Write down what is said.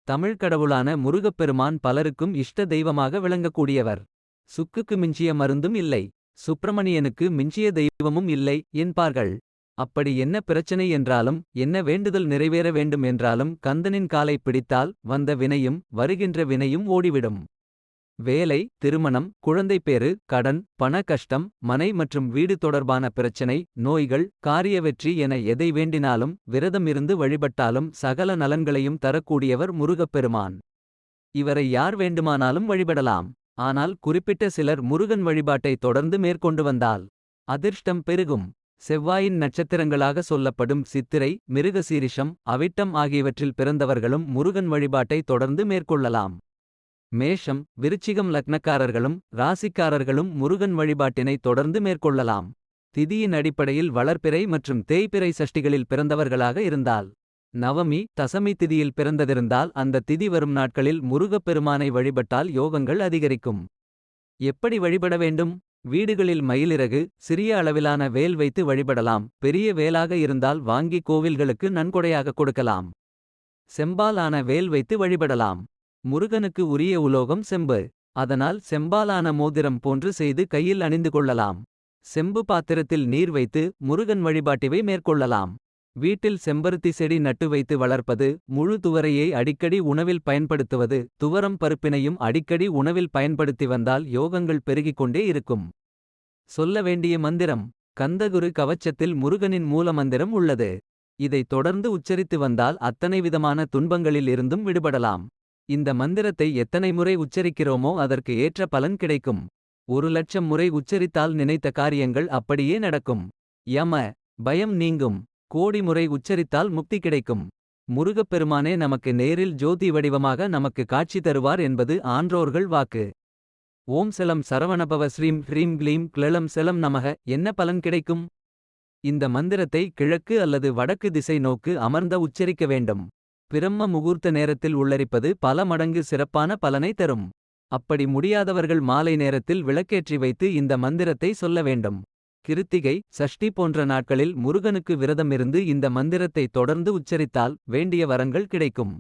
தமிழ் கடவுளான முருகப்பெருமான் பலருக்கும் இஷ்ட தெய்வமாக விளங்கக்கூடியவர். சுக்குக்கு மிஞ்சிய மருந்தும் இல்லை. சுப்பிரமணியனுக்கு மிஞ்சிய தெய்வமும் இல்லை என்பார்கள். அப்படி என்ன பிரச்சனை என்றாலும், என்ன வேண்டுதல் நிறைவேற வேண்டும் என்றாலும் கந்தனின் காலை பிடித்தால் வந்த வினையும் வருகின்ற வினையும் ஓடிவிடும். வேலை, திருமணம், குழந்தைப்பேறு, கடன், பண கஷ்டம், மனை மற்றும் வீடு தொடர்பான பிரச்சனை, நோய்கள், காரிய வெற்றி என எதை வேண்டினாலும் விரதம் இருந்து வழிபட்டாலும் சகல நலன்களையும் தரக்கூடியவர் முருகப்பெருமான். இவரை யார் வேண்டுமானாலும் வழிபடலாம். ஆனால் குறிப்பிட்ட சிலர் முருகன் வழிபாட்டை தொடர்ந்து மேற்கொண்டு வந்தால் அதிர்ஷ்டம் பெருகும். செவ்வாயின் நட்சத்திரங்களாக சொல்லப்படும் சித்திரை, மிருகசீரிஷம், அவிட்டம் ஆகியவற்றில் பிறந்தவர்களும் முருகன் வழிபாட்டை தொடர்ந்து மேற்கொள்ளலாம். மேஷம், விருச்சிகம் லக்னக்காரர்களும் ராசிக்காரர்களும் முருகன் வழிபாட்டினை தொடர்ந்து மேற்கொள்ளலாம். திதியின் அடிப்படையில் வளர்பிறை மற்றும் தேய்பிறை சஷ்டிகளில் பிறந்தவர்களாக இருந்தால், நவமி, தசமி திதியில் பிறந்ததிருந்தால் அந்த திதி வரும் நாட்களில் முருகப்பெருமானை வழிபட்டால் யோகங்கள் அதிகரிக்கும். எப்படி வழிபட வேண்டும்? வீடுகளில் மயிலிறகு, சிறிய அளவிலான வேல் வைத்து வழிபடலாம். பெரிய வேலாக இருந்தால் வாங்கி கோவில்களுக்கு நன்கொடையாக கொடுக்கலாம். செம்பால் ஆன வேல் வைத்து வழிபடலாம். முருகனுக்கு உரிய உலோகம் செம்பு. அதனால் செம்பாலான மோதிரம் போன்று செய்து கையில் அணிந்து கொள்ளலாம். செம்பு பாத்திரத்தில் நீர் வைத்து முருகன் வழிபாட்டிவை மேற்கொள்ளலாம். வீட்டில் செம்பருத்தி செடி நட்டு வைத்து வளர்ப்பது, முழு துவரையை அடிக்கடி உணவில் பயன்படுத்துவது, துவரம் பருப்பினையும் அடிக்கடி உணவில் பயன்படுத்தி வந்தால் யோகங்கள் பெருகிக் கொண்டே இருக்கும். சொல்ல வேண்டிய மந்திரம். கந்தகுரு கவச்சத்தில் முருகனின் மூல மந்திரம் உள்ளது. இதை தொடர்ந்து உச்சரித்து வந்தால் அத்தனை விதமான துன்பங்களில் இருந்தும் விடுபடலாம். இந்த மந்திரத்தை எத்தனை முறை உச்சரிக்கிறோமோ அதற்கு ஏற்ற பலன் கிடைக்கும். 1,00,000 முறை உச்சரித்தால் நினைத்த காரியங்கள் அப்படியே நடக்கும். யம பயம் நீங்கும். கோடி முறை உச்சரித்தால் முக்தி கிடைக்கும். முருகப்பெருமானே நமக்கு நேரில் ஜோதி வடிவமாக நமக்கு காட்சி தருவார் என்பது ஆன்றோர்கள் வாக்கு. ஓம் செலம் சரவணபவ ஸ்ரீம் ஹ்ரீம் க்ளீம் க்ளலம் செலம் நமக. என்ன பலன் கிடைக்கும்? இந்த மந்திரத்தை கிழக்கு அல்லது வடக்கு திசை நோக்கு அமர்ந்த உச்சரிக்க வேண்டும். பிரம்ம முகூர்த்த நேரத்தில் உள்ளரிப்பது பல மடங்கு சிறப்பான பலனை தரும். அப்படி முடியாதவர்கள் மாலை நேரத்தில் விளக்கேற்றி வைத்து இந்த மந்திரத்தை சொல்ல வேண்டும். கிருத்திகை, சஷ்டி போன்ற நாட்களில் முருகனுக்கு விரதமிருந்து இந்த மந்திரத்தை தொடர்ந்து உச்சரித்தால் வேண்டிய வரங்கள் கிடைக்கும்.